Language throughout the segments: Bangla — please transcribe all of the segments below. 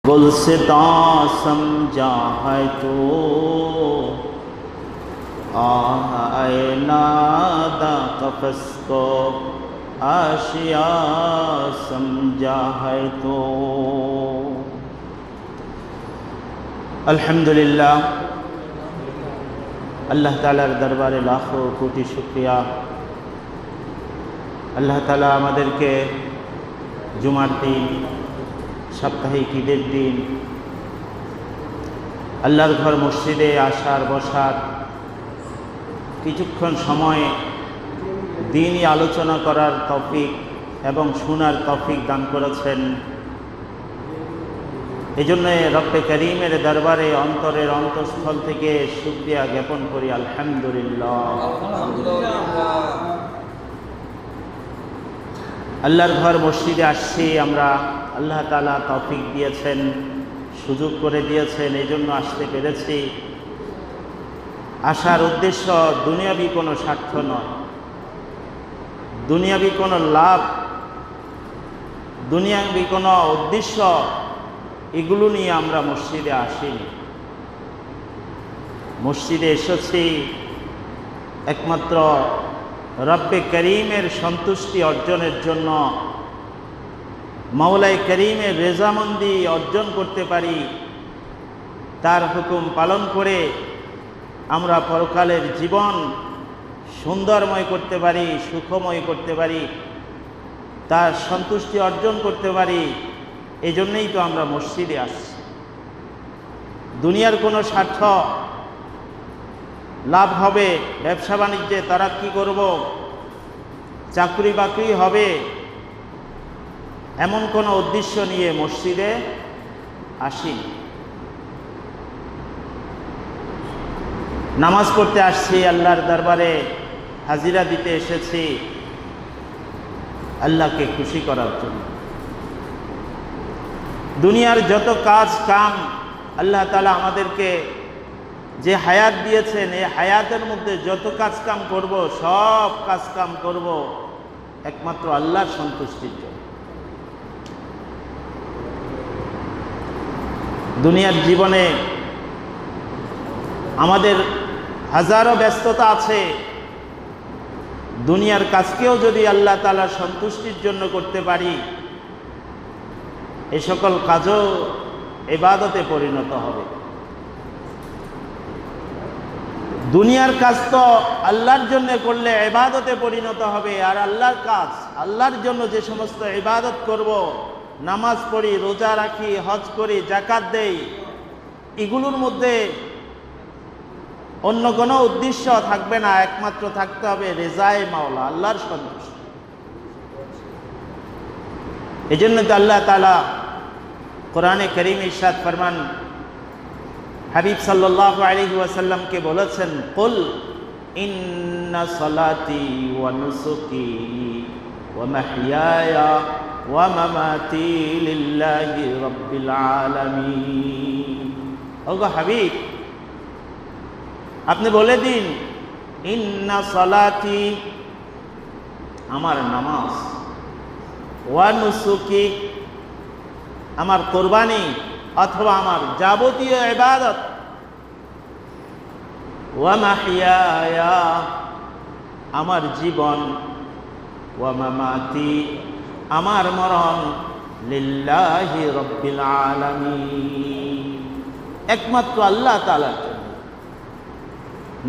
गुलसितां समझा है तो आए नादा कफस को आशिया समझा है तो। अल्हम्दुलिल्लाह, अल्लाह तालार दरबारे लाखों कोटि शुक्रिया। अल्लाह ताला आमादेरके जुमार दिन, साप्ताहिक ईদের दिन আল্লাহর ঘর মসজিদে আসার বসার কিছুক্ষণ সময় দ্বীনি আলোচনা করার তৌফিক এবং শোনার তৌফিক দান করেছেন। এজন্য রব্বে করিমের দরবারে অন্তরের অন্তঃস্থল থেকে শুকরিয়া জ্ঞাপন করি। আলহামদুলিল্লাহ। আল্লাহর ঘর মসজিদে আসছি আমরা, আল্লাহ তাআলা তৌফিক দিয়েছেন, সুযোগ করে দিয়েছেন, এই জন্য আসতে পেরেছি। আসার উদ্দেশ্য দুনিয়াবি কোনো স্বার্থ নয়, দুনিয়াবি কোনো লাভ, দুনিয়াবি কোনো উদ্দেশ্য এগুলো নিয়ে আমরা মসজিদে আসিনি। মসজিদে এসেছি একমাত্র রব্বে করিমের সন্তুষ্টি অর্জনের জন্য, মাওলাই করিমের রেজামন্দি অর্জন করতে পারি, তার হুকুম পালন করে আমরা পরকালের জীবন সুন্দরময় করতে পারি, সুখময় করতে পারি, তার সন্তুষ্টি অর্জন করতে পারি। এই জন্যই তো আমরা মসজিদে আসছি। দুনিয়ার কোনো স্বার্থ, লাভ হবে, ব্যবসা বাণিজ্যে তারাক্কি করব, চাকরি বাকরি হবে, এমন কোনো উদ্দেশ্য নিয়ে মসজিদে আসি। নামাজ পড়তে আসছি, আল্লাহর দরবারে হাজিরা দিতে এসেছি আল্লাহকে খুশি করার জন্য। দুনিয়ার যত কাজ কাম আল্লাহ তাআলা আমাদেরকে যে হায়াত দিয়েছেন, এই হায়াতের মধ্যে যত কাজ কাম করব, সব কাজ কাম করব একমাত্র আল্লাহর সন্তুষ্টির জন্য। দুনিয়ার জীবনে আমাদের হাজারো ব্যস্ততা আছে, দুনিয়ার কাজকেও যদি আল্লাহ তাআলার সন্তুষ্টির জন্য করতে পারি, এই সকল কাজও ইবাদতে পরিণত হবে। দুনিয়ার কাজ তো আল্লাহর জন্য করলে ইবাদতে পরিণত হবে, আর আল্লাহর কাজ, আল্লাহর জন্য যে সমস্ত ইবাদত করব, নামাজ পড়ি, রোজা রাখি, হজ করি, যাকাত দেই, এগুলোর মধ্যে অন্য কোনো উদ্দেশ্য থাকবে না, একমাত্র থাকতে হবে রেজায়ে মাওলা, আল্লাহর সন্তুষ্টি। এই জন্য তো আল্লাহ তাআলা কোরআনে কারীমে ইরশাদ ফরমান, হাবিব সাল্লাল্লাহু আলাইহি ওয়াসাল্লামকে বলেছেন, কুল ইন্না সালাতি ওয়া নুসুকি ওয়া মাহইয়ায়া ওয়া মামাতি লিল্লাহি রাব্বিল আলামিন। ওগো হাবিব, আপনি বলে দিন, ইন্না সালাতি, আমার নামাজ, ওয়া নুসুকি, আমার কুরবানি অথবা আমার যাবতীয় ইবাদত, ওয়া মাহইয়ায়া, আমার জীবন, ওয়া মামাতি, আমার মরণ, লিল্লাহি রাব্বিল আলামিন, একমাত্র আল্লাহ তাআলার জন্য।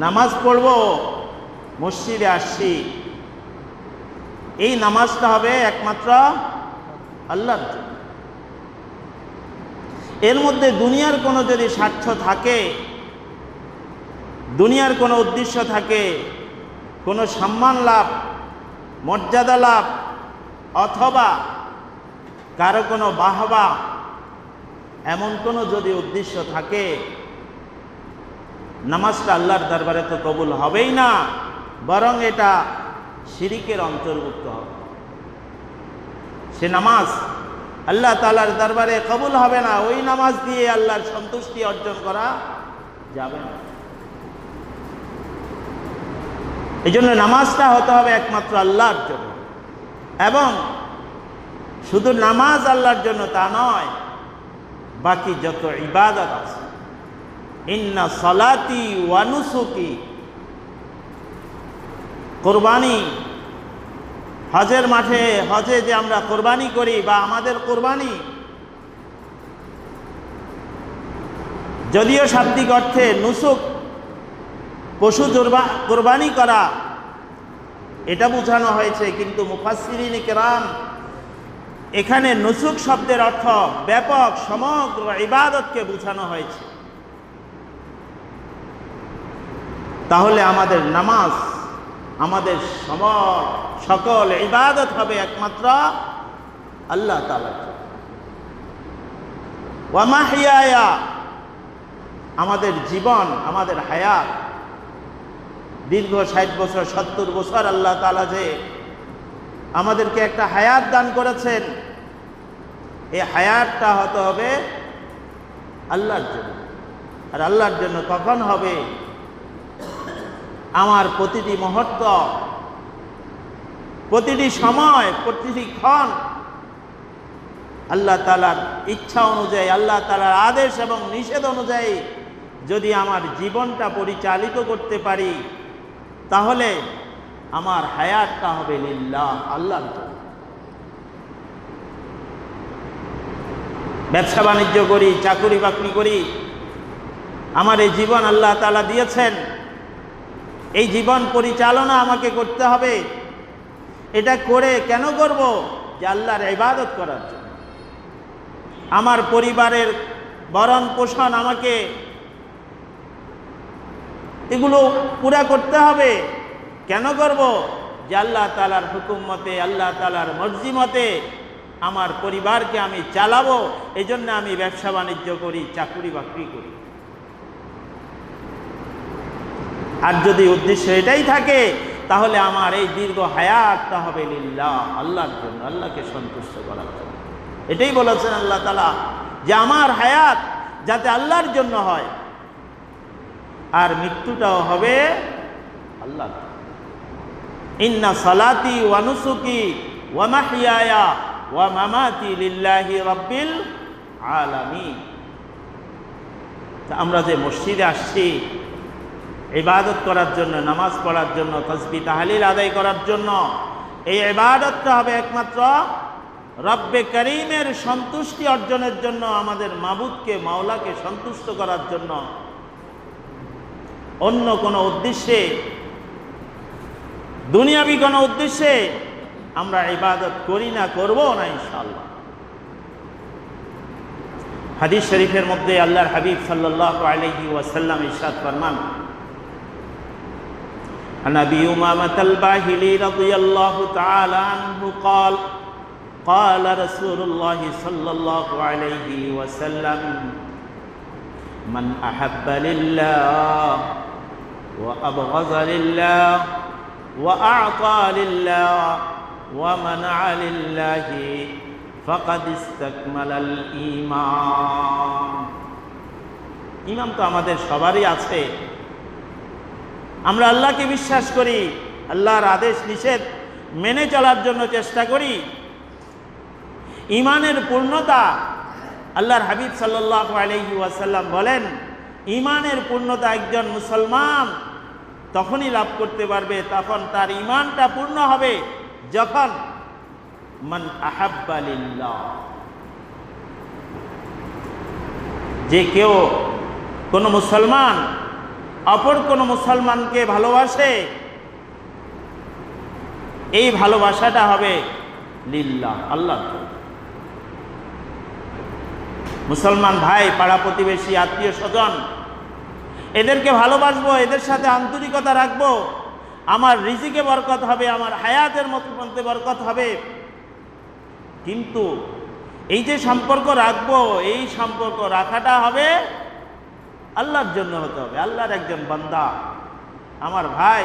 নামাজ পড়ব, মসজিদে আসছি, এই নামাজটা হবে একমাত্র আল্লাহর জন্য। এর মধ্যে দুনিয়ার কোনো যদি স্বার্থ থাকে, দুনিয়ার কোনো উদ্দেশ্য থাকে, কোনো সম্মান লাভ, মর্যাদা লাভ, অথবা কারো কোনো বাহবা, এমন কোনো যদি উদ্দেশ্য থাকে, নামাজটা আল্লাহর দরবারে তো কবুল হবেই না, বরং এটা শিরিকের অন্তর্ভুক্ত হবে। সে নামাজ আল্লাহ তাআলার দরবারে কবুল হবে না, ওই নামাজ দিয়ে আল্লাহর সন্তুষ্টি অর্জন করা যাবে না। এই জন্য নামাজটা হতে হবে একমাত্র আল্লাহর জন্য। এবং শুধু নামাজ আল্লাহর জন্য তা নয়, বাকি যত ইবাদত আছে, ইন্না সালাতি ওয়া নুসুকি, কোরবানি, হজের মাঠে হজে যে আমরা কোরবানি করি বা আমাদের কোরবানি, যদিও শাব্দিক অর্থে নুসুক পশু কোরবানি করা এটা বোঝানো হয়েছে, কিন্তু মুফাসসিরিন কিরাম এখানে নুসুক শব্দের অর্থ ব্যাপক সমগ্র ইবাদতকে বোঝানো হয়েছে। তাহলে আমাদের নামাজ, আমাদের সকল ইবাদত হবে একমাত্র আল্লাহ তাআলার জন্য। ওয়া মাহইয়ায়া, আমাদের জীবন, আমাদের হায়াত, দীর্ঘ 60 বছর 70 বছর আল্লাহ তাআলা যে আমাদেরকে একটা হায়াত দান করেছেন, এই হায়াতটা হতে হবে আল্লাহর জন্য। আর আল্লাহর জন্য কখন হবে? আমার প্রতিটি মুহূর্ত, প্রতিটি সময়, প্রতিটি ক্ষণ আল্লাহ তাআলার ইচ্ছা অনুযায়ী, আল্লাহ তাআলার আদেশ এবং নিষেধ অনুযায়ী যদি আমার জীবনটা পরিচালিত করতে পারি, তাহলে আমার হায়াতটা হবে লিল্লাহ, আল্লাহর জন্য। ব্যবসা বাণিজ্য করি, চাকরি বাকরি করি, আমার এই জীবন আল্লাহ তাআলা দিয়েছেন, এই জীবন পরিচালনা আমাকে করতে হবে। এটা করে কেন করব? যে আল্লাহর ইবাদত করার জন্য। আমার পরিবারের ভরণ পোষণ আমাকে এগুলো পুরা করতে হবে। কেন করব? যে আল্লাহ তাআলার হুকুম মতে, আল্লাহ তাআলার মর্জি মতে আমার পরিবারকে আমি চালাবো, এই জন্য আমি ব্যবসা বাণিজ্য করি, চাকরি বাকরি করি। আর যদি উদ্দেশ্য এটাই থাকে, তাহলে আমার এই দীর্ঘ হায়াতটা হবে লিল্লাহ, আল্লাহর জন্য, আল্লাহকে সন্তুষ্ট করার জন্য। এটাই বলেছেন আল্লাহ তাআলা যে আমার হায়াত যাতে আল্লাহর জন্য হয়, আর মৃত্যুটাও হবে আল্লাহর জন্য। ইন্না সালাতি ওয়া নুসুকি ওয়া মাহইয়ায়া ওয়া মামাতি লিল্লাহি রাব্বিল আলামিন। আমরা যে মসজিদে আসছি ইবাদত করার জন্য, নামাজ পড়ার জন্য, তাসবিহ তাহলিল আদায় করার জন্য, এই ইবাদতটা হবে একমাত্র রব্বে করিমের সন্তুষ্টি অর্জনের জন্য, আমাদের মাবুদকে, মাওলাকে সন্তুষ্ট করার জন্য। অন্য কোনো উদ্দেশ্যে, দুনিয়াবি কোনো উদ্দেশ্যে আমরা ইবাদত করি না, করব না ইনশাআল্লাহ। হাদিস শরীফের মধ্যে আল্লাহর হাবিব সাল্লাল্লাহু আলাইহি ওয়াসাল্লাম ইরশাদ ফরমান, عن أبي أمامة الباهلي رضي الله تعالى عنه قال قال رسول الله صلى الله عليه وسلم من أحب لله وأبغض لله وأعطى لله ومنع لله فقد استكمل الإيمان। ইমান তো আমাদের সবারই আছে। আমরা আল্লাহকে বিশ্বাস করি, আল্লাহর আদেশ নিষেধ মেনে চলার জন্য চেষ্টা করি। ইমানের পূর্ণতা, আল্লাহর হাবিব সাল্লাল্লাহু আলাইহি ওয়াসাল্লাম বলেন, ইমানের পূর্ণতা একজন মুসলমান তখনই লাভ করতে পারবে, তখন তার ইমানটা পূর্ণ হবে যখন মান আহাব্বা লিল্লাহ, যে কেউ, কোনো মুসলমান অপর কোনো মুসলমানকে ভালোবাসে, এই ভালোবাসাটা হবে লিল্লাহ, আল্লাহ। মুসলমান ভাই, পাড়া প্রতিবেশী, আত্মীয় স্বজন, এদেরকে ভালোবাসবো, এদের সাথে আন্তরিকতা রাখবো, আমার রিজিকে বরকত হবে, আমার হায়াতের মধ্যে বরকত হবে। কিন্তু এই যে সম্পর্ক রাখবো, এই সম্পর্ক রাখাটা হবে আল্লাহর জন্য হতে হবে। আল্লাহর একজন বান্দা, আমার ভাই,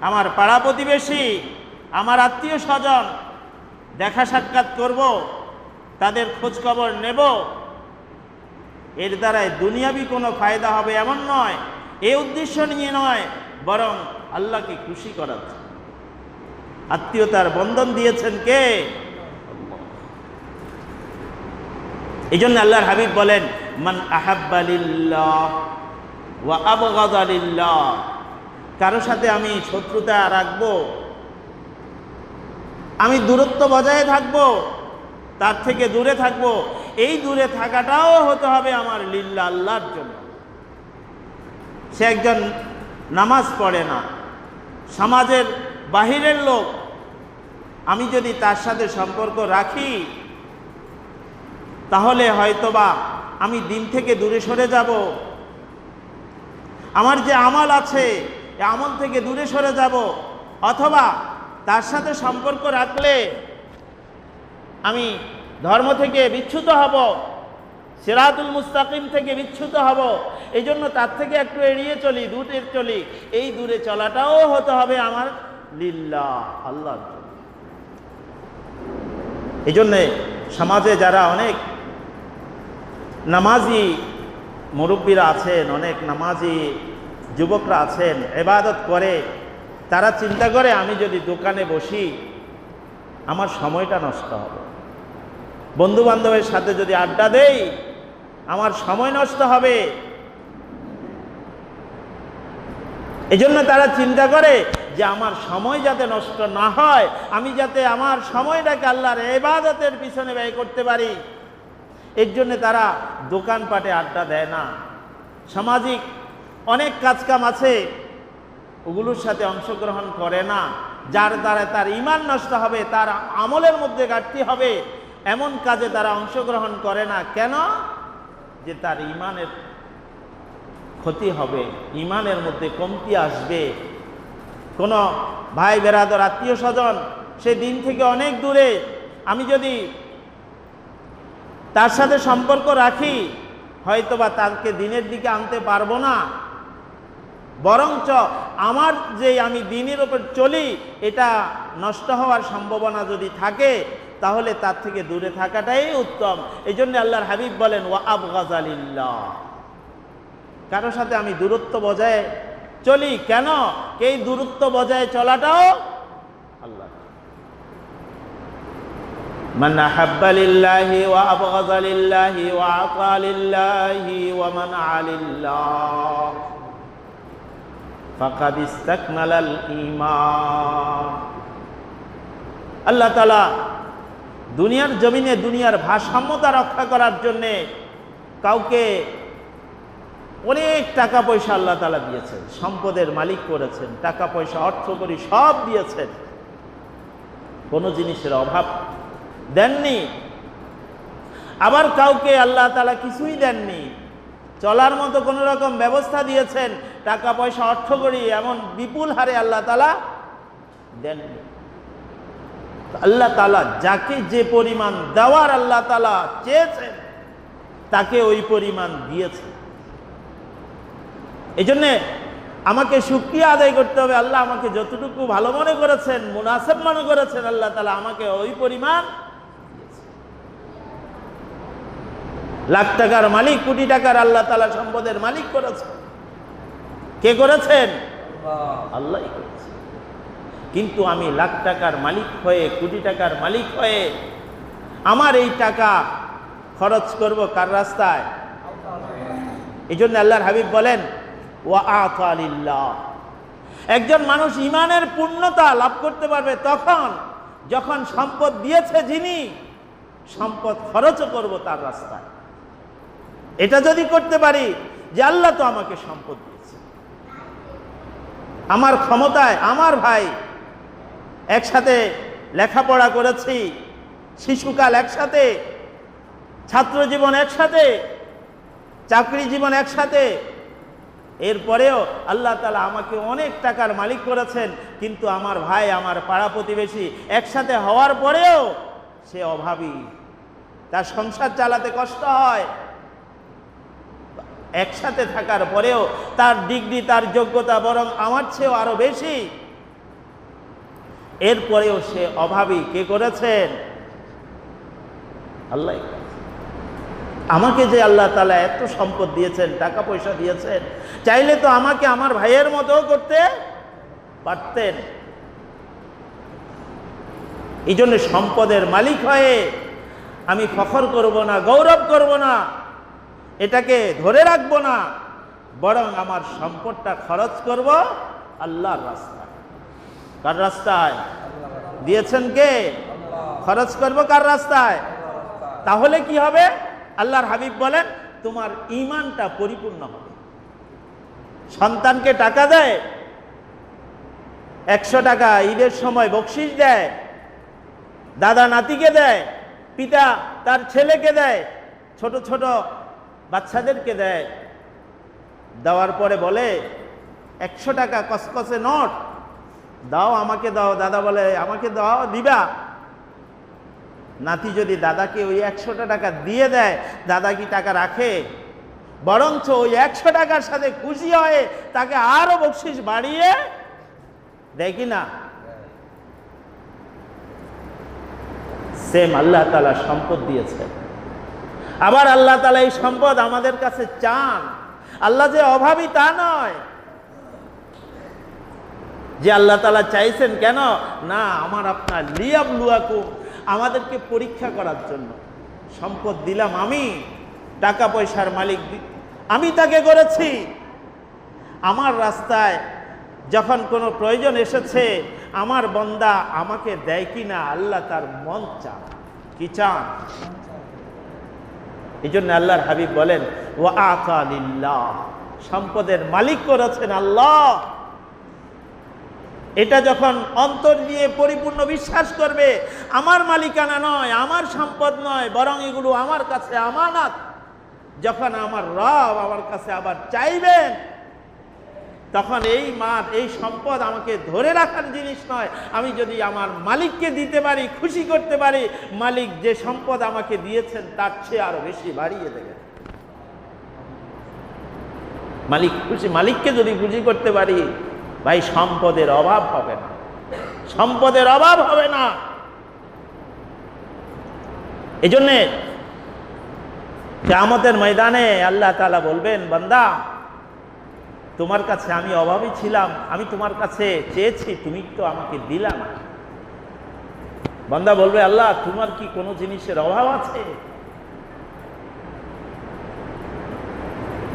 আমার পাড়া প্রতিবেশী, আমার আত্মীয় স্বজন, দেখা সাক্ষাৎ করব, তাদের খোঁজ খবর নেব, এর দ্বারাই দুনিয়াবি কোনো ফায়দা হবে এমন নয়, এই উদ্দেশ্য নিয়ে নয়, বরং আল্লাহকে খুশি করার জন্য। আত্মীয়তার বন্ধন দিয়েছেন কে? এই জন্য আল্লাহর হাবিব বলেন, মান আহাব্বা লিল্লাহ ওয়া আবগাযা লিল্লাহ, কারো সাথে আমি শত্রুতা রাখবো, আমি দূরত্ব বজায় থাকবো, তার থেকে দূরে থাকবো, এই দূরে থাকাটাও হতে হবে আমার লিল্লাহ, আল্লাহর জন্য। সে একজন নামাজ পড়ে না, সমাজের বাহিরের লোক, আমি যদি তার সাথে সম্পর্ক রাখি তাহলে হয়তোবা আমি দিন থেকে দূরে সরে যাব, আমার যে আমল আছে এই আমল থেকে দূরে সরে যাব, অথবা তার সাথে সম্পর্ক রাখলে আমি ধর্ম থেকে বিচ্যুত হব, সিরাতুল মুস্তাকিম থেকে বিচ্যুত হব। এই জন্য তার থেকে একটু এড়িয়ে চলি, দূরে চলি। এই দূরে চলাটাও হতে হবে আমার লিল্লাহ, আল্লাহর জন্য। এই জন্যে সমাজে যারা অনেক নামাজি মুরব্বীরা আছেন, অনেক নামাজি যুবকরা আছেন, ইবাদত করে, তারা চিন্তা করে আমি যদি দোকানে বসি আমার সময়টা নষ্ট হবে, বন্ধু বান্ধবের সাথে যদি আড্ডা দেই আমার সময় নষ্ট হবে। এই জন্য তারা চিন্তা করে যে আমার সময় যাতে নষ্ট না হয়, আমি যাতে আমার সময়টাকে আল্লাহর ইবাদতের পিছনে ব্যয় করতে পারি, এর জন্য তারা দোকানপাটে আড্ডা দেয় না। সামাজিক অনেক কাজকাম আছে ওগুলোর সাথে অংশগ্রহণ করে না, যার দ্বারা তার ঈমান নষ্ট হবে, তার আমলের মধ্যে ঘাটতি হবে, এমন কাজে তারা অংশগ্রহণ করে না। কেন? যে তার ঈমানের ক্ষতি হবে, ঈমানের মধ্যে কমতি আসবে। কোনো ভাই বেরাদর আত্মীয় স্বজন সে দিন থেকে অনেক দূরে, আমি যদি তার সাথে সম্পর্ক রাখি হয়তোবা তাকে দিনের দিকে আনতে পারবো না, বরঞ্চ আমার যে আমি দিনের উপর চলি এটা নষ্ট হওয়ার সম্ভাবনা যদি থাকে তাহলে তার থেকে দূরে থাকাটাই উত্তম। এই জন্য আল্লাহর হাবিব বলেন, ওয়া আবগাযা লিল্লাহ, কারোর সাথে আমি দূরত্ব বজায় চলি। কেন? এই দূরত্ব বজায় চলাটাও আল্লাহ। মান আহাব্বা লিল্লাহি ওয়া আবগাযা লিল্লাহি ওয়া আতা লিল্লাহি ওয়া মানআ লিল্লাহ ফাকাদ ইসতাকমালাল ঈমান। আল্লাহ তাআলা দুনিয়ার জমিনে দুনিয়ার ভারসাম্যতা রক্ষা করার জন্যে কাউকে অনেক টাকা পয়সা আল্লাহ তাআলা দিয়েছেন, সম্পদের মালিক করেছেন, টাকা পয়সা অর্থ করি সব দিয়েছেন, কোনো জিনিসের অভাব দেননি। আবার কাউকে আল্লাহ তাআলা কিছুই দেননি, চলার মতো কোনো রকম ব্যবস্থা দিয়েছেন, টাকা পয়সা অর্থ করি এমন বিপুল হারে আল্লাহ তাআলা দেননি। আল্লাহ তাআলা যাকে যে পরিমাণ দেওয়ার আল্লাহ তাআলা চেয়েছেন তাকে ওই পরিমাণ দিয়েছেন। এই জন্যে আমাকে শুকরিয়া আদায় করতে হবে, আল্লাহ আমাকে যতটুকু ভালো মনে করেছেন, মুনাসেব মনে করেছেন, আল্লাহ তাআলা আমাকে ওই পরিমাণ দিয়েছেন। লাখ টাকার মালিক, কোটি টাকার আল্লাহ তাআলা সম্পদের মালিক করেছেন। কে করেছেন? আল্লাহই করেছেন। কিন্তু আমি লাখ টাকার মালিক হয়ে, কোটি টাকার মালিক হয়ে আমার এই টাকা খরচ করব কার রাস্তায়? এই জন্য আল্লাহর হাবিব বলেন, ওয়া আতা লিল্লাহ। একজন মানুষ ঈমানের পূর্ণতা লাভ করতে পারবে তখন যখন সম্পদ দিয়েছে যিনি, সম্পদ খরচও করব তার রাস্তায়। এটা যদি করতে পারি যে আল্লাহ তো আমাকে সম্পদ দিয়েছে, আমার ক্ষমতায়, আমার ভাই একসাথে লেখাপড়া করেছি, শিশুকাল একসাথে, ছাত্র জীবন একসাথে, চাকরি জীবন একসাথে, এরপরেও আল্লাহ তাআলা আমাকে অনেক টাকার মালিক করেছেন, কিন্তু আমার ভাই, আমার পাড়া প্রতিবেশী একসাথে হওয়ার পরেও সে অভাবী, তার সংসার চালাতে কষ্ট হয়। একসাথে থাকার পরেও তার ডিগ্রি, তার যোগ্যতা বরং আমার চেয়েও আরো বেশি, এরপরেও সে অভাবী। কে করেছেন? আল্লাহ। আমাকে যে আল্লাহ তাআলা এত সম্পদ দিয়েছেন, টাকা পয়সা দিয়েছেন, চাইলে তো আমাকে আমার ভাইয়ের মতো করতে পারতেন। এই জন্য সম্পদের মালিক হয়ে আমি ফখর করব না, গৌরব করব না, এটাকে ধরে রাখবো না, বরং আমার সম্পদটা খরচ করব আল্লাহর রাস্তায়। কার রাস্তায়? দিয়েছেন কে? খরচ করব কার রাস্তায়? তাহলে কি হবে? আল্লাহর হাবিব বলেন তোমার ঈমানটা পরিপূর্ণ হবে। সন্তানকে টাকা দেয়, 100 টাকা ঈদের সময় বকশিশ দেয়, দাদা নাতিকে দেয়, পিতা তার ছেলেকে দেয়, ছোট ছোট বাচ্চাদেরকে দেয়। দেওয়ার পরে বলে 100 টাকা কসকসে নোট দাও, আমাকে দাও। দাদা বলে আমাকে দাও, দিবা? নাতি যদি দাদাকে ওই 100 টাকা দিয়ে দেয়, দাদা কি টাকা রাখে? বরঞ্চ ওই 100 টাকার সাথে খুশি হয়ে তাকে আরো বকশিশ বাড়িয়ে দেয় কি না? সেম আল্লাহ তাআলা সম্পদ দিয়েছেন। আবার আল্লাহ তাআলা এই সম্পদ আমাদের কাছে চান। আল্লাহ যে অভাবী তা নয়, যে আল্লাহ তাআলা চাইছেন কেন না, আমার আপনার লিয়াবলুয়াকুম, আমাদেরকে পরীক্ষা করার জন্য। সম্পদ দিলাম আমি, টাকা পয়সার মালিক আমি তাকে করেছি। আমার রাস্তায় যখন কোনো প্রয়োজন এসেছে, আমার বান্দা আমাকে দেয় কিনা, আল্লাহ তার মন চান। কি চান? এই জন্য আল্লাহর হাবিব বলেন ওয়া আতা লিল্লাহ, সম্পদের মালিক করেছেন আল্লাহ। এটা যখন অন্তর দিয়ে পরিপূর্ণ বিশ্বাস করবে, আমার মালিকানা নয়, আমার সম্পদ নয়, বরং এগুলো আমার কাছে আমানত। যখন আমার রব আমার কাছে আবার চাইবেন, তখন এই মাল, এই সম্পদ আমাকে ধরে রাখার জিনিস নয়। আমি যদি আমার মালিককে দিতে পারি, খুশি করতে পারি, মালিক যে সম্পদ আমাকে দিয়েছেন তার চেয়ে আরো বেশি বাড়িয়ে দেবেন। মালিক খুশি, মালিককে যদি খুশি করতে পারি, ভাই সম্পদের অভাব হবে না, সম্পদের অভাব হবে না। এই জন্যে কিয়ামতের ময়দানে আল্লাহ তাআলা বলবেন, বান্দা তোমার কাছে আমি অভাবী ছিলাম, আমি তোমার কাছে চেয়েছি, তুমি তো আমাকে দিলা না। বান্দা বলবে, আল্লাহ তোমার কি কোনো জিনিসের অভাব আছে?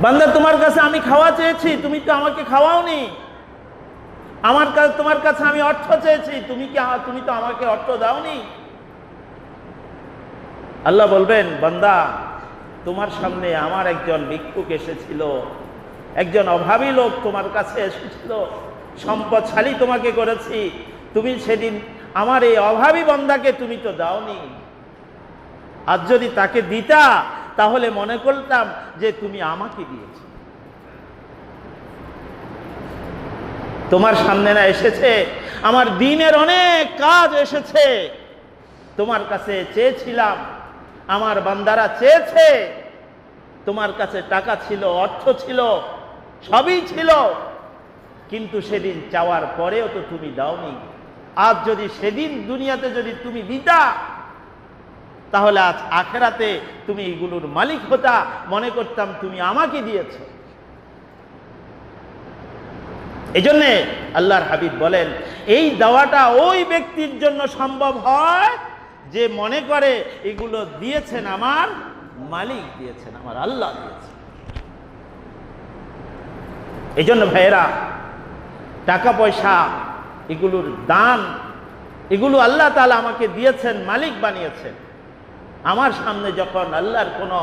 বান্দা তোমার কাছে আমি খাওয়া চেয়েছি, তুমি তো আমাকে খাওয়াওনি। আমার কাছে, তোমার কাছে আমি অর্থ চেয়েছি, তুমি তো আমাকে অর্থ দাওনি। আল্লাহ বলবেন, বান্দা তোমার সামনে আমার একজন ভিক্ষুক এসেছিল, একজন অভাবী লোক তোমার কাছে এসেছিল, সম্পদশালী তোমাকে করেছি, তুমি সেদিন আমার এই অভাবী বান্দাকে তুমি তো দাওনি। আর যদি তাকে দিতা, তাহলে মনে করতাম যে তুমি আমাকে দিয়েছো। তোমার সামনে না এসেছে, আমার দিনের অনেক কাজ এসেছে, তোমার কাছে চেয়েছিলাম, আমার বান্দারা চেয়েছে, তোমার কাছে টাকা ছিল, অর্থ ছিল, সবই ছিল, কিন্তু সেদিন চাওয়ার পরেও তো তুমি দাওনি। আজ যদি সেদিন দুনিয়াতে যদি তুমি দিতা, তাহলে আজ আখেরাতে তুমি এগুলোর মালিক হতা, মনে করতাম তুমি আমাকে দিয়েছ। এই জন্যে আল্লাহর হাবিব বলেন, এই দেওয়াটা ওই ব্যক্তির জন্য সম্ভব হয় যে মনে করে এগুলো দিয়েছেন আমার মালিক, দিয়েছেন আমার আল্লাহ দিয়েছেন। এই জন্য ভাইয়েরা, টাকা পয়সা এগুলোর দান, এগুলো আল্লাহ তাআলা আমাকে দিয়েছেন, মালিক বানিয়েছেন। আমার সামনে যখন আল্লাহর কোনো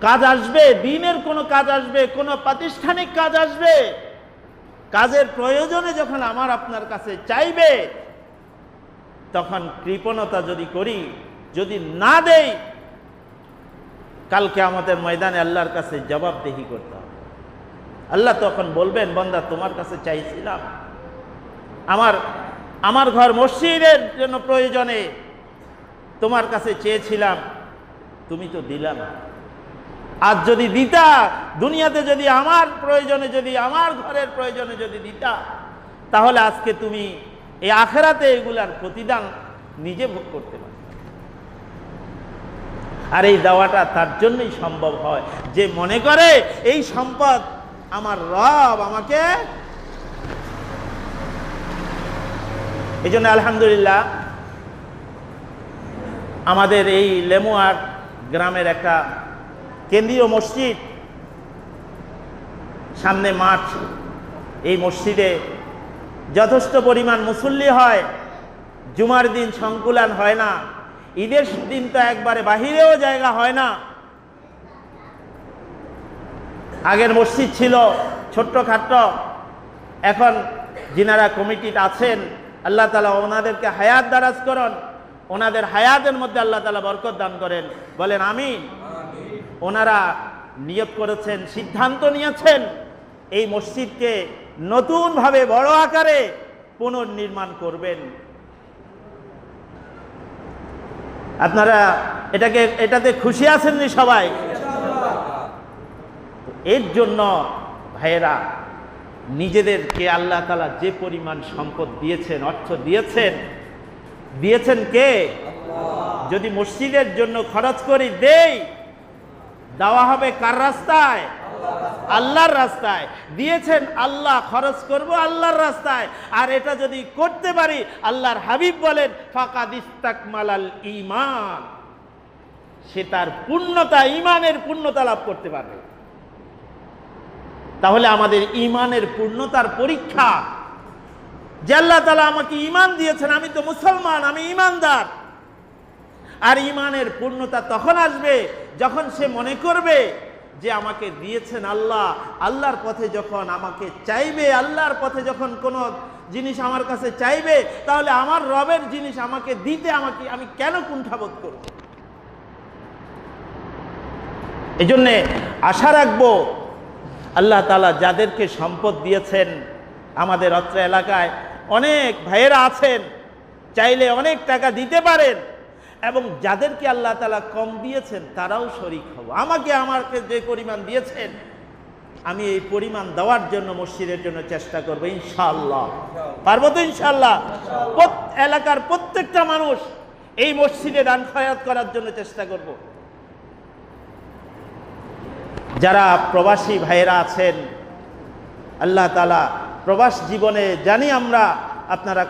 কাজ আসবে, দিনের কোনো কাজ আসবে, কোনো প্রাতিষ্ঠানিক কাজ আসবে, কাজের প্রয়োজনে যখন আমার আপনার কাছে চাইবে, তখন কৃপণতা যদি করি, যদি না দেই, কালকে আমাদের ময়দানে আল্লাহর কাছে জবাবদিহি করতে হবে। আল্লাহ তখন বলবেন, বান্দা তোমার কাছে চাইছিলাম, আমার ঘর মসজিদের জন্য প্রয়োজনে তোমার কাছে চেয়েছিলাম, তুমি তো দিলা না। আজ যদি দিতা, দুনিয়াতে যদি আমার প্রয়োজনে, যদি আমার ঘরের প্রয়োজনে যদি দিতা, তাহলে আজকে তুমি এই আখেরাতে এগুলার প্রতিদান নিজে ভোগ করতে পারবে। আর এই দেওয়াটা তার জন্যই সম্ভব হয় যে মনে করে এই সম্পদ আমার রব আমাকে। এই জন্য আলহামদুলিল্লাহ আমাদের এই লেমুয়ার গ্রামের একটা কেন্দ্রীয় মসজিদ, সামনে মাঠ। এই মসজিদে যথেষ্ট পরিমাণ মুসল্লি হয়। জুমার দিন সংকুলান হয় না, ঈদের দিন তো একবারে বাহিরেও জায়গা হয় না। আগের মসজিদ ছিল ছোট্টখাট্ট, এখন যিনারা কমিটিতে আছেন আল্লাহ তাআলা ওনাদেরকে হায়াত দারাজ করুন, ওনাদের হায়াতের মধ্যে আল্লাহ তাআলা বরকত দান করেন, বলেন আমিন। ওনারা নিয়ত করেছেন, সিদ্ধান্ত নিয়েছেন এই মসজিদকে নতুনভাবে বড় আকারে পুনর্নির্মাণ করবেন। আপনারা এটাতে খুশি আছেননি সবাই? এর জন্য ভাইয়েরা, নিজেদেরকে আল্লাহ তাআলা যে পরিমাণ সম্পদ দিয়েছেন, অর্থ দিয়েছেন কে? যদি মসজিদের জন্য খরচ করি, দেওয়া হবে কার রাস্তায়? আল্লাহর রাস্তায়। দিয়েছেন আল্লাহ, খরচ করব আল্লাহর রাস্তায়। আর এটা যদি করতে পারি, আল্লাহর হাবিব বলেন ফাকাদ ইস্তাকমালাল ঈমান, সে তার পূর্ণতা, ঈমানের পূর্ণতা লাভ করতে পারবে। তাহলে আমাদের ঈমানের পূর্ণতার পরীক্ষা, যে আল্লাহ তাআলা আমাকে ঈমান দিয়েছেন, আমি তো মুসলমান, আমি ঈমানদার। আর ঈমানের পূর্ণতা তখন আসবে যখন সে মনে করবে যে আমাকে দিয়েছেন আল্লাহ, আল্লাহর পথে যখন আমাকে চাইবে, আল্লাহর পথে যখন কোনো জিনিস আমার কাছে চাইবে, তাহলে আমার রবের জিনিস আমাকে দিতে আমি কেন কুণ্ঠাবোধ করব? এজন্যে আশা রাখবো আল্লাহ তাআলা যাদেরকে সম্পদ দিয়েছেন, আমাদের অত্র এলাকায় অনেক ভাইয়েরা আছেন, চাইলে অনেক টাকা দিতে পারেন, এবং যাদেরকে আল্লাহ তাআলা কম দিয়েছেন তারাও শরীক হব। আমাকে যে পরিমাণ দিয়েছেন, আমি এই পরিমাণ দেওয়ার জন্য মসজিদের জন্য চেষ্টা করবো ইনশাআল্লাহ। পারবো তো ইনশাআল্লাহ? এলাকার প্রত্যেকটা মানুষ এই মসজিদে দান খয়রাত করার জন্য চেষ্টা করব। যারা প্রবাসী ভাইয়েরা আছেন, আল্লাহ তাআলা প্রবাস জীবনে জানি আমরা আপনারা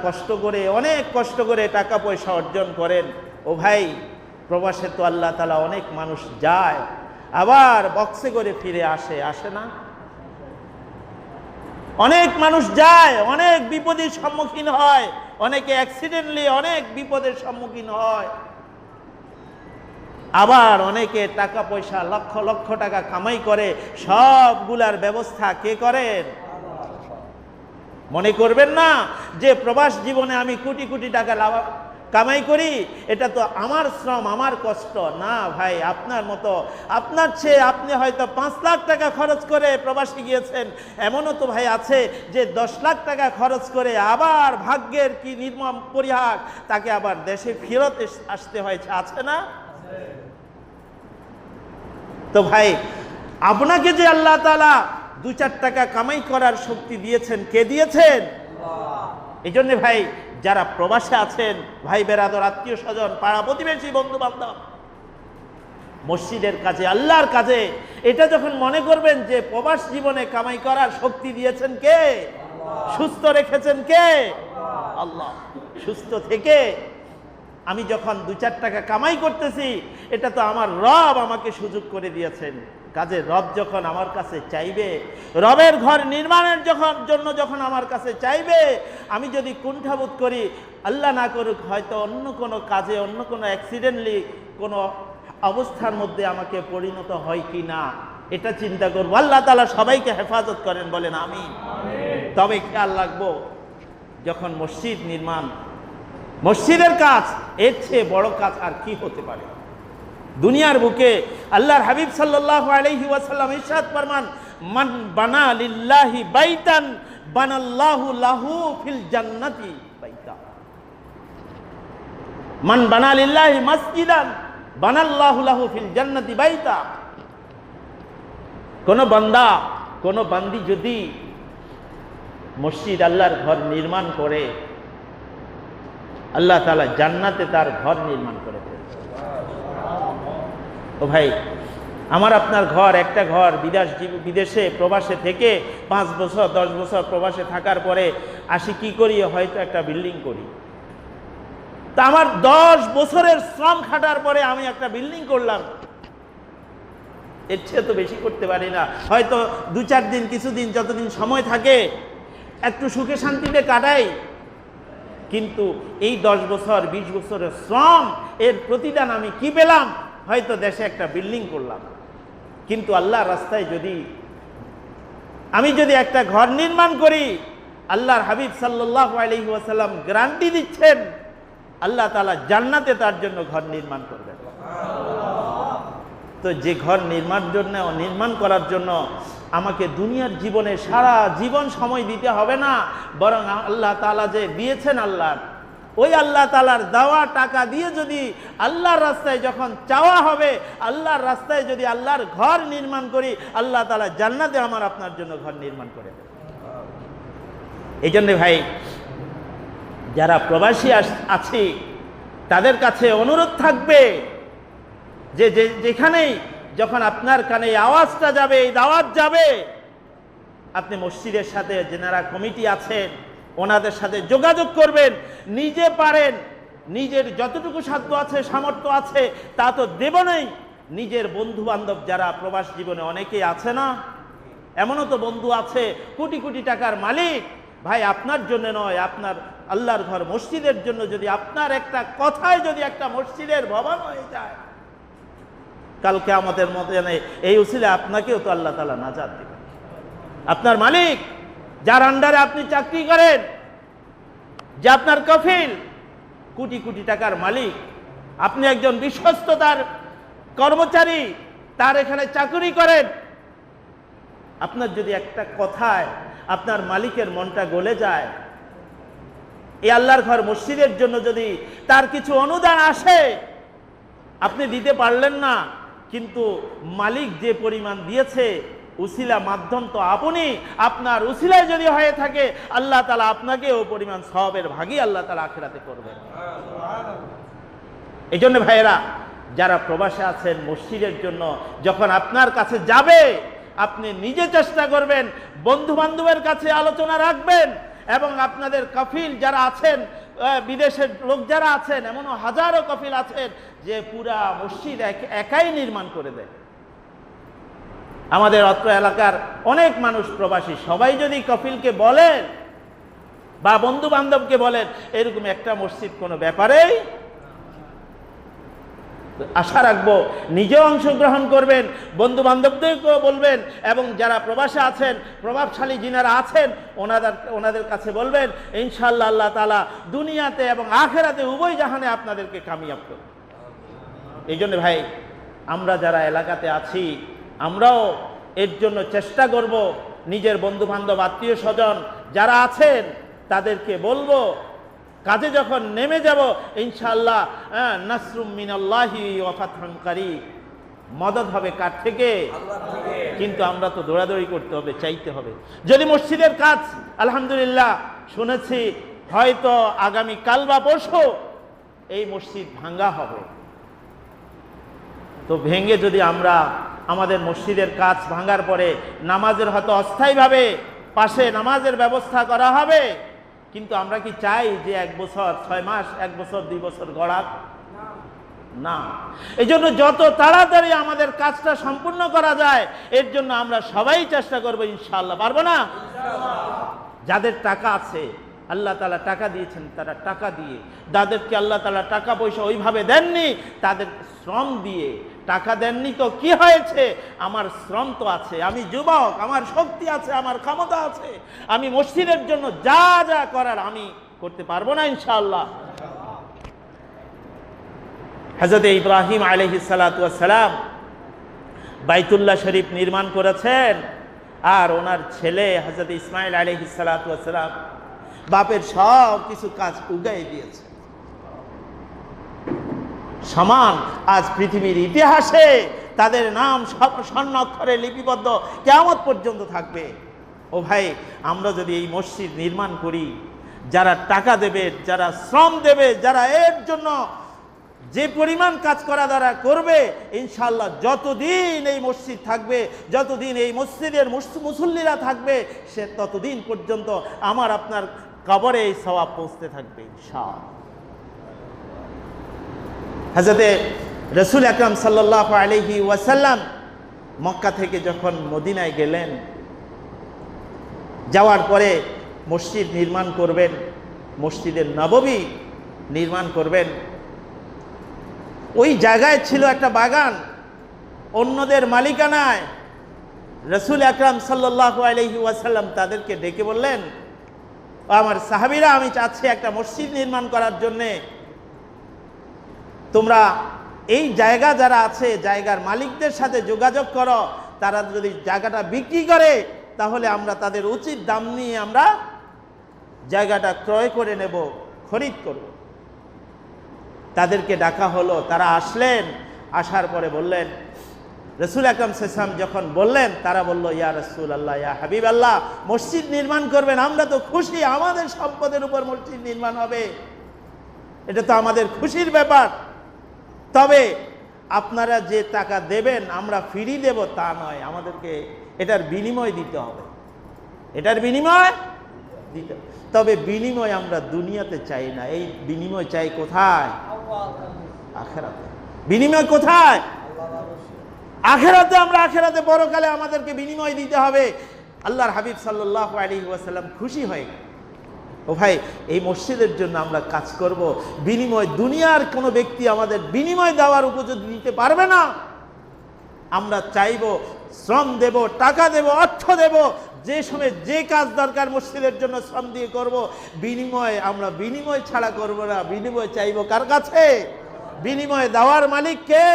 অনেক কষ্ট করে টাকা পয়সা অর্জন করেন। ও ভাই, প্রবাসে তো আল্লাহ তাআলা অনেক মানুষ যায়, আবার বক্সে করে ফিরে আসে না? অনেক মানুষ যায়, অনেক বিপদের সম্মুখীন হয়, অনেকে অ্যাক্সিডেন্টলি অনেক বিপদের সম্মুখীন হয়। আবার অনেকে টাকা পয়সা লক্ষ লক্ষ টাকা কামাই করে, সবগুলার ব্যবস্থা কে করেন? মনে করবেন না যে প্রবাস জীবনে আমি কোটি কোটি টাকা কামাই করি, এটা তো আমার শ্রম, আমার কষ্ট না। ভাই, আপনার চেয়ে আপনি হয়তো 5 লাখ টাকা খরচ করে প্রবাসী গিয়েছেন, এমনও তো ভাই আছে যে 10 লাখ টাকা খরচ করে আবার ভাগ্যের কি নির্মম পরিহাস, তাকে আবার দেশে ফেরত আসতে হয়েছে, আছে না? তো ভাই, আপনাকে যে আল্লাহ তাআলা 2-4 টাকা কামাই করার শক্তি দিয়েছেন, কে দিয়েছেন? এই জন্য ভাই, যারা প্রবাসে আছেন, ভাই বেরাদর, আত্মীয় স্বজন, পাড়া প্রতিবেশী, বন্ধু বান্ধব, মসজিদের কাজে, আল্লাহর কাজে, এটা যখন মনে করবেন যে প্রবাস জীবনে কামাই করার শক্তি দিয়েছেন কে? সুস্থ রেখেছেন কে? আল্লাহ। সুস্থ থেকে আমি যখন 2-4 টাকা কামাই করতেছি, এটা তো আমার রব আমাকে সুযোগ করে দিয়েছেন। কাজে রব যখন আমার কাছে চাইবে, রবের ঘর নির্মাণের জন্য যখন আমার কাছে চাইবে, আমি যদি কুণ্ঠাবোধ করি, আল্লাহ না করুক, হয়তো অন্য কোনো কাজে, অন্য কোনো অ্যাক্সিডেন্টলি কোনো অবস্থার মধ্যে আমাকে পরিণত হয় কি না, এটা চিন্তা করবো। আল্লাহ তাআলা সবাইকে হেফাজত করেন, বলেন আমিন। তবে খেয়াল রাখবো, যখন মসজিদ নির্মাণ, মসজিদের কাজ, এর চেয়ে বড় কাজ আর কি হতে পারে দুনিয়ার বুকে? আল্লাহর হাবিব সাল্লাল্লাহু আলাইহি ওয়াসাল্লাম ইরশাদ ফরমান, মান বানা লিল্লাহি বাইতান বানাল্লাহু লাহু ফিল জান্নাতি বাইতা। মান বানা লিল্লাহি মাসজিদান বানাল্লাহু লাহু ফিল জান্নাতি বাইতা। কোন বান্দি যদি মসজিদ, আল্লাহর ঘর নির্মাণ করে, আল্লাহ তাআলা জান্নাতে তার ঘর নির্মাণ করে দেন। ও ভাই, আমার আপনার ঘর, একটা ঘর, বিদেশে প্রবাসে থেকে 5 বছর 10 বছর প্রবাসে থাকার পরে আসি কি করি? হয়তো একটা বিল্ডিং করি। তা আমার 10 বছরের শ্রম খাটার পরে আমি একটা বিল্ডিং করলাম, এর চেয়ে তো বেশি করতে পারি না। হয়তো 2-4 দিন, কিছুদিন, যতদিন সময় থাকে একটু সুখে শান্তিতে কাটাই, কিন্তু এই 10 বছর 20 বছরের শ্রম এর প্রতিদান আমি কি পেলাম? হয়তো দেশে একটা বিল্ডিং করলাম, কিন্তু আল্লাহর রাস্তায় আমি যদি একটা ঘর নির্মাণ করি, আল্লাহর হাবিব সাল্লাল্লাহু আলাইহি ওয়াসাল্লাম গ্যারান্টি দিচ্ছেন আল্লাহ তাআলা জান্নাতে তার জন্য ঘর নির্মাণ করবেন। তো যে ঘর নির্মাণ করার জন্য আমাকে দুনিয়ার জীবনে সারা জীবন সময় দিতে হবে না, বরং আল্লাহ তাআলা যে দিয়েছেন, ওই আল্লাহ তাআলার দেওয়া টাকা দিয়ে যদি আল্লাহর রাস্তায় যখন চাওয়া হবে, আল্লাহর রাস্তায় যদি আল্লাহর ঘর নির্মাণ করি, আল্লাহ তাআলা জান্নাতে আমার আপনার জন্য ঘর নির্মাণ করে দেন। এই জন্য ভাই, যারা প্রবাসী আছি তাদের কাছে অনুরোধ থাকবে যে যেখানেই যখন আপনার কানে এই আওয়াজটা যাবে, এই দাওয়াত যাবে, আপনি মসজিদের সাথে যারা কমিটি আছেন ওনাদের সাথে যোগাযোগ করবেন। নিজে পারেন, নিজের যতটুকু সাধ্য আছে, সামর্থ্য আছে তা তো দেব নেই, নিজের বন্ধু বান্ধব যারা প্রবাস জীবনে অনেকেই আছে না, এমনও তো বন্ধু আছে কোটি কোটি টাকার মালিক, ভাই আপনার জন্য নয়, আপনার আল্লাহর ঘর মসজিদের জন্য যদি আপনার একটা কথায় যদি একটা মসজিদের ভবন হয়ে যায়, কাল কিয়ামতের ময়দানে এই উসিলে আপনাকেও তো আল্লাহ তাআলা নাজাত দিবেন। আপনার মালিক, যার আন্ডারে আপনি চাকরি করেন, যে আপনার কফিল, কোটি কোটি টাকার মালিক, আপনি একজন বিশ্বস্ত তার কর্মচারী, তার এখানে চাকরি করেন, আপনার যদি একটা কথায় আপনার মালিকের মনটা গলে যায়, এই আল্লাহর ঘর মসজিদের জন্য যদি তার কিছু অনুদান আসে, আপনি দিতে পারলেন না, কিন্তু মালিক যে পরিমাণ দিয়েছে, উসিলা মাধ্যম তো আপনি, আপনার উসিলায় যদি হয়ে থাকে, আল্লাহ তাআলা আপনাকে ও পরিমাণ সওয়াবের ভাগী আল্লাহ তাআলা আখিরাতে করবেন। এই জন্য ভাইয়েরা, যারা প্রবাসে আছেন, মসজিদের জন্য যখন আপনার কাছে যাবে, আপনি নিজে চেষ্টা করবেন, বন্ধু বান্ধবের কাছে আলোচনা রাখবেন, এবং আপনাদের কফিল যারা আছেন, বিদেশের লোক যারা আছেন, এমনও হাজারো কফিল আছেন যে পুরা মসজিদ একাই নির্মাণ করে দেয়। আমাদের অত্র এলাকার অনেক মানুষ প্রবাসী, সবাই যদি কফিলকে বলেন বা বন্ধু বান্ধবকে বলেন, এরকম একটা মসজিদ কোনো ব্যাপারেই, আশা রাখবো নিজেও অংশগ্রহণ করবেন, বন্ধু বান্ধবদেরকেও বলবেন, এবং যারা প্রবাসে আছেন, প্রভাবশালী যিনারা আছেন, ওনাদের কাছে বলবেন, ইনশাআল্লাহ আল্লাহ তাআলা দুনিয়াতে এবং আখিরাতে উভয় জাহানে আপনাদেরকে কামিয়াব করবেন। এই জন্য ভাই, আমরা যারা এলাকাতে আছি, আমরাও এর জন্য চেষ্টা করব, নিজের বন্ধু বান্ধব, আত্মীয় স্বজন যারা আছেন তাদেরকে বলবো, কাজে যখন নেমে যাব, ইনশাআল্লাহ নাসরুম মিনাল্লাহি ওয়া ফাতহুন কারীব, মদদ হবে কার থেকে? আল্লাহ থেকে। কিন্তু আমরা তো দৌড়াদৌড়ি করতে হবে, চাইতে হবে। যদি মসজিদের কাজ, আলহামদুলিল্লাহ শুনেছি হয়তো আগামী কাল বা পরশু এই মসজিদ ভাঙ্গা হবে, তো ভেঙে যদি আমরা আমাদের মসজিদের কাজ ভাঙার পরে নামাজের হয়তো অস্থায়ীভাবে পাশে নামাজের ব্যবস্থা করা হবে, কিন্তু আমরা কি চাই যে 1 বছর 6 মাস, 1 বছর 2 বছর গড়াক? না। এই জন্য যত তাড়াতাড়ি আমাদের কাজটা সম্পূর্ণ করা যায়, এর জন্য আমরা সবাই চেষ্টা করবো, ইনশাআল্লাহ। পারবো না? যাদের টাকা আছে, আল্লাহ তাআলা টাকা দিয়েছেন, তারা টাকা দিয়ে, যাদেরকে আল্লাহ তাআলা টাকা পয়সা ওইভাবে দেননি, তাদের শ্রম দিয়ে, টাকা দেননি তো কি হয়েছে, আমার শ্রম তো আছে, আমি যুবক, আমার শক্তি আছে, আমার ক্ষমতা আছে, আমি মসজিদের জন্য যা যা করার আমি করতে পারবো না? ইনশাআল্লাহ। হযরত ইব্রাহিম আলাইহিস সালাতু ওয়াস সালাম বাইতুল্লাহ শরীফ নির্মাণ করেছেন, আর ওনার ছেলে হযরত ইসমাঈল আলাইহিস সালাতু ওয়াস সালাম বাপের সব কিছু কাজ উগাই দিয়েছে। সমান আজ পৃথিবীর ইতিহাসে তাদের নাম স্বর্ণ অক্ষরে লিপিবদ্ধ, কিয়ামত পর্যন্ত থাকবে। ও ভাই, আমরা যদি এই মসজিদ নির্মাণ করি, যারা টাকা দেবে, যারা শ্রম দেবে, যারা এর জন্য যে পরিমাণ কাজ করা দ্বারা করবে, ইনশাআল্লাহ যতদিন এই মসজিদ থাকবে, যতদিন এই মসজিদের মুসল্লিরা থাকবে, সে ততদিন পর্যন্ত আমার আপনার কবরে এই সওয়াব পৌঁছতে থাকবে ইনশাআল্লাহ। হযরতে রাসূল আকরাম সাল্লাল্লাহু আলাইহি ওয়াসাল্লাম মক্কা থেকে যখন মদিনায় গেলেন, যাওয়ার পরে মসজিদ নির্মাণ করবেন, মসজিদে নববী নির্মাণ করবেন। ওই জায়গায় ছিল একটা বাগান, অন্যদের মালিকানায়। রাসূল আকরাম সাল্লাল্লাহু আলাইহি ওয়াসাল্লাম তাদেরকে ডেকে বললেন, আমার সাহাবীরা, আমি চাচ্ছি একটা মসজিদ নির্মাণ করার জন্যে তোমরা এই জায়গা যারা আছে জায়গার মালিকদের সাথে যোগাযোগ করো, তারা যদি জায়গাটা বিক্রি করে তাহলে আমরা তাদের উচিত দাম নিয়ে আমরা জায়গাটা ক্রয় করে নেব, খরিদ করব। তাদেরকে ডাকা হলো, তারা আসলেন। আসার পরে বললেন, রাসূল আকরাম সাল্লাল্লাহু আলাইহি ওয়াসাল্লাম যখন বললেন, তারা বলল, ইয়া রাসূলুল্লাহ, ইয়া হাবিবাল্লাহ, মসজিদ নির্মাণ করবেন, আমরা তো খুশি, আমাদের সম্পদের উপর মসজিদ নির্মাণ হবে, এটা তো আমাদের খুশির ব্যাপার। তবে আপনারা যে টাকা দেবেন আমরা ফ্রি দেব তা নয়, আমাদেরকে এটার বিনিময় দিতে হবে, এটার বিনিময় দিতে। তবে বিনিময় আমরা দুনিয়াতে চাই না, এই বিনিময় চাই কোথায়? আখিরাতে। বিনিময় কোথায়? আখিরাতে। আমরা আখিরাতে, পরকালে আমাদেরকে বিনিময় দিতে হবে। আল্লাহর হাবিব সাল্লাল্লাহু আলাইহি ওয়াসাল্লাম খুশি হয়ে, ও ভাই, এই মসজিদের জন্য আমরা কাজ করব, বিনিময় দুনিয়ার কোনো ব্যক্তি আমাদের বিনিময় দেওয়ার উপযোগী দিতে পারবে না। আমরা চাইব, শ্রম দেব, টাকা দেব, অর্থ দেব, যে সময় যে কাজ দরকার মসজিদের জন্য শ্রম দিয়ে করব। বিনিময় আমরা বিনিময় ছাড়া করব না। বিনিময় চাইব কার কাছে? বিনিময় দেওয়ার মালিক কে?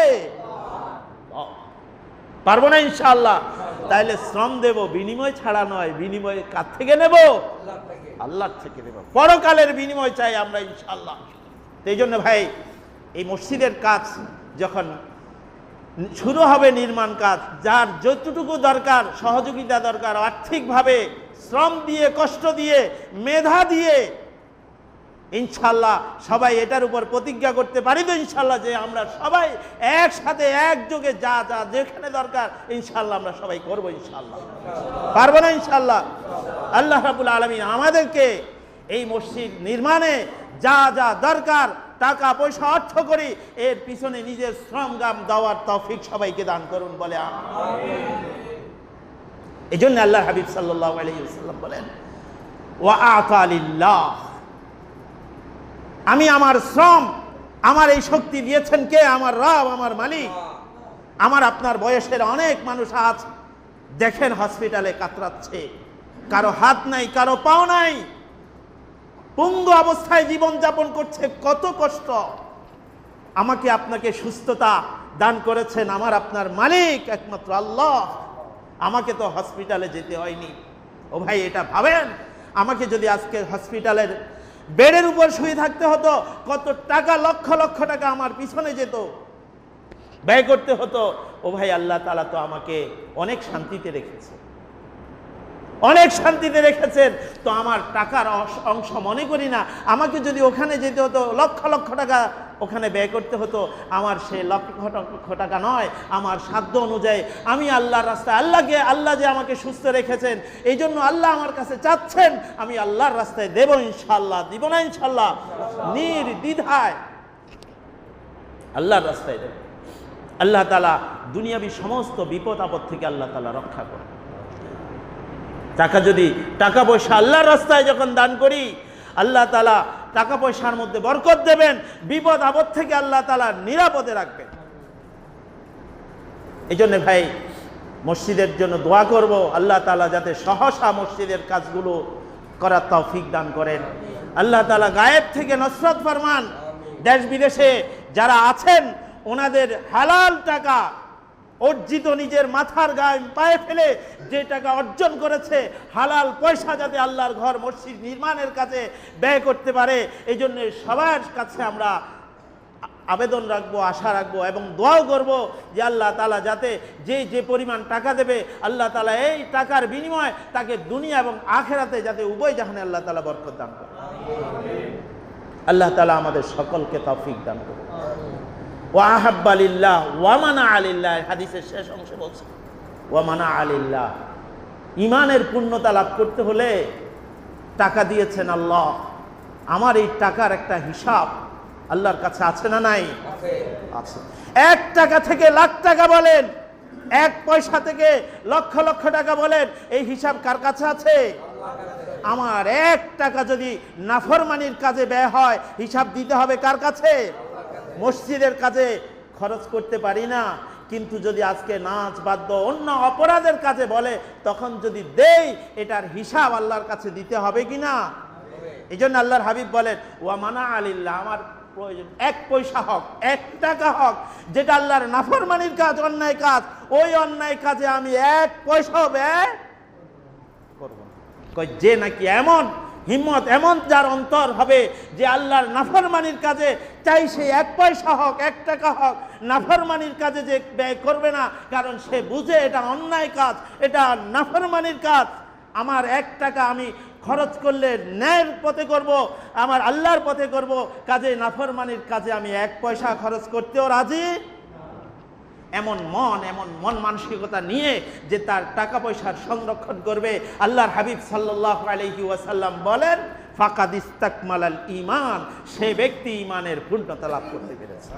পারবো না ইনশাআল্লাহ। তাইলে শ্রম দেব, বিনিময় ছাড়া নয়। বিনিময় কার থেকে নেব? আল্লাহর থেকে নেব। পরকালের বিনিময় চাই আমরা ইনশাআল্লাহ। এই জন্য ভাই, এই মসজিদের কাজ যখন শুরু হবে, নির্মাণ কাজ, যার যতটুকু দরকার সহযোগিতা দরকার, আর্থিকভাবে শ্রম দিয়ে, কষ্ট দিয়ে, মেধা দিয়ে, ইনশাআল্লাহ সবাই এটার উপর প্রতিজ্ঞা করতে পারি তো ইনশাআল্লাহ যে আমরা সবাই একসাথে একযোগে যা যা যেখানে দরকার ইনশাআল্লাহ আমরা সবাই করবো ইনশাআল্লাহ। পারবো না ইনশাআল্লাহ? আল্লাহ রাব্বুল আলামিন আমাদেরকে এই মসজিদ নির্মাণে যা যা দরকার, টাকা পয়সা অর্থ করি, এর পিছনে নিজের শ্রম গাম দেওয়ার তৌফিক সবাইকে দান করুন বলে আমিন। এই জন্য আল্লাহ হাবিব সাল্লাল্লাহু আলাইহি ওয়াসাল্লাম বলেন, ওয়া আতা লিল্লাহ, আমি আমার শ্রম, আমার এই শক্তি দিয়েছেন কে? আমার রব, আমার মালিক। আমার আপনার বয়সের অনেক মানুষ আজ দেখেন হসপিটালে কাতরাচ্ছে, কারো হাত নাই, কারো পাও নাই, পঙ্গু অবস্থায় জীবন যাপন করছে, কত কষ্ট। আমাকে আপনাকে সুস্থতা দান করেছেন আমার আপনার মালিক একমাত্র আল্লাহ। আমাকে তো হসপিটালে যেতে হয়নি। ও ভাই, এটা ভাবেন, আমাকে যদি আজকে হসপিটালের বেডের উপর শুয়ে থাকতে হতো, কত টাকা, লক্ষ লক্ষ টাকা আমার পিছনে যেত, ব্যয় করতে হতো। ও ভাই, আল্লাহ তাআলা তো আমাকে অনেক শান্তিতে রেখেছে, অনেক শান্তিতে রেখেছেন। তো আমার টাকার অংশ মনে করি না। আমাকে যদি ওখানে যেতে হতো, লক্ষ লক্ষ টাকা ওখানে ব্যয় করতে হতো, আমার সে লক্ষ লক্ষ টাকা নয়, আমার সাধ্য অনুযায়ী আমি আল্লাহর রাস্তায়, আল্লাহ যে আমাকে সুস্থ রেখেছেন, এই জন্য আল্লাহ আমার কাছে চাচ্ছেন আমি আল্লাহর রাস্তায় দেব ইনশাআল্লাহ। দিব না ইনশাআল্লাহ? নির্দ্বিধায় আল্লাহর রাস্তায় দেব। আল্লাহ তাআলা দুনিয়াবি সমস্ত বিপদ আপদ থেকে আল্লাহ তাআলা রক্ষা করে। টাকা পয়সা আল্লাহর রাস্তায় যখন দান করি, আল্লাহ তাআলা টাকা পয়সার মধ্যে বরকত দেবেন, বিপদ আপদ থেকে আল্লাহ তাআলা নিরাপদে রাখবেন। এই জন্য ভাই, মসজিদের জন্য দোয়া করব, আল্লাহ তাআলা যাতে সহসা মসজিদের কাজগুলো করার তৌফিক দান করেন। আল্লাহ তাআলা গায়েব থেকে নসরত ফরমান। দেশ বিদেশে যারা আছেন, ওনাদের হালাল টাকা অর্জিত, নিজের মাথার গায়ে পায়ে ফেলে যে টাকা অর্জন করেছে, হালাল পয়সা যাতে আল্লাহর ঘর মসজিদ নির্মাণের কাছে ব্যয় করতে পারে, এই জন্য সবার কাছে আমরা আবেদন রাখবো, আশা রাখবো এবং দোয়াও করব যে আল্লাহ তাআলা যাতে যে পরিমাণ টাকা দেবে, আল্লাহ তাআলা এই টাকার বিনিময়ে তাকে দুনিয়া এবং আখিরাতে যাতে উভয় জাহানে আল্লাহ তাআলা বরকত দান করে। আল্লাহ তাআলা আমাদের সকলকে তৌফিক দান করুন। ওয়া আহাব্বা লিল্লাহ ওয়া মানা আলিল্লাহ, হাদিসের শেষ অংশে বলছে ওয়া মানা আলিল্লাহ। ঈমানের পূর্ণতা লাভ করতে হলে টাকা দিয়েছেন আল্লাহ, আমার এই টাকার একটা হিসাব আল্লাহর কাছে আছে না নাই? আছে। 1 টাকা থেকে লাখ টাকা বলেন, 1 পয়সা থেকে লক্ষ লক্ষ টাকা বলেন, এই হিসাব কার কাছে আছে? আমার 1 টাকা যদি নাফরমানির কাজে ব্যয় হয়, হিসাব দিতে হবে কার কাছে? মসজিদের কাজে খরচ করতে পারি না, কিন্তু যদি আজকে নাচ বাদ্য অন্য অপরাধের কাজে বলে, তখন যদি দেই, এটার হিসাব আল্লাহর কাছে দিতে হবে কিনা? এই জন্য আল্লাহর হাবিব বলেন, ওয়া মানা আলিল্লাহ, আমার প্রয়োজন 1 পয়সা হক, 1 টাকা হক, যেটা আল্লাহর নাফরমানির কাজ, অন্যায় কাজ, ওই অন্যায় কাজে আমি 1 পয়সাও ব্যয় করব না। কই যে নাকি এমন হিম্মত, এমন যার অন্তর হবে যে আল্লাহর নাফরমানির কাজে চাই সে 1 পয়সা হক, 1 টাকা হক, নাফরমানির কাজে যে ব্যয় করবে না, কারণ সে বুঝে এটা অন্যায় কাজ, এটা নাফরমানির কাজ। আমার 1 টাকা আমি খরচ করলে ন্যায়ের পথে করব, আমার আল্লাহর পথে করব, কাজে নাফরমানির কাজে আমি 1 পয়সা খরচ করতেও রাজি। এমন মন মানসিকতা নিয়ে যে তার টাকা পয়সার সংরক্ষণ করবে, আল্লাহর হাবিব সাল্লাল্লাহু আলাইহি ওয়াসাল্লাম বলেন, ফাকাদ ইস্তাকমালাল ঈমান, সে ব্যক্তি ঈমানের পূর্ণতা লাভ করতে পেরেছে।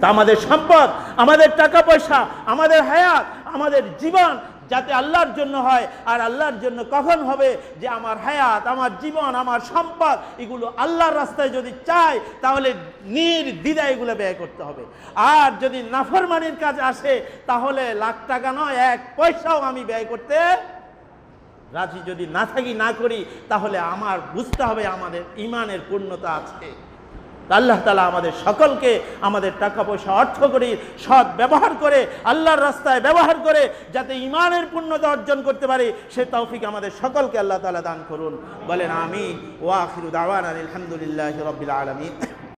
তা আমাদের সম্পদ, আমাদের টাকা পয়সা, আমাদের হায়াত, আমাদের জীবন যাতে আল্লাহর জন্য হয়। আর আল্লাহর জন্য কখন হবে? যে আমার হায়াত, আমার জীবন, আমার সম্পদ, এগুলো আল্লাহর রাস্তায় যদি চাই, তাহলে নির্দ্বিধায় এগুলো ব্যয় করতে হবে। আর যদি নাফরমানির কাজ আসে, তাহলে লাখ টাকা নয়, 1 পয়সাও আমি ব্যয় করতে রাজি যদি না থাকি, না করি, তাহলে আমার বুঝতে হবে আমাদের ঈমানের পূর্ণতা আছে। আল্লাহ তাআলা আমাদের সকলকে আমাদের টাকা পয়সা অর্থ করি সৎ ব্যবহার করে, আল্লাহর রাস্তায় ব্যবহার করে যাতে ঈমানের পূর্ণতা অর্জন করতে পারি, সে তৌফিক আমাদের সকলকে আল্লাহ তাআলা দান করুন। বলেন আমিন। ওয়া আখিরু দাওয়ানা আলহামদুলিল্লাহি রাব্বিল আলামিন।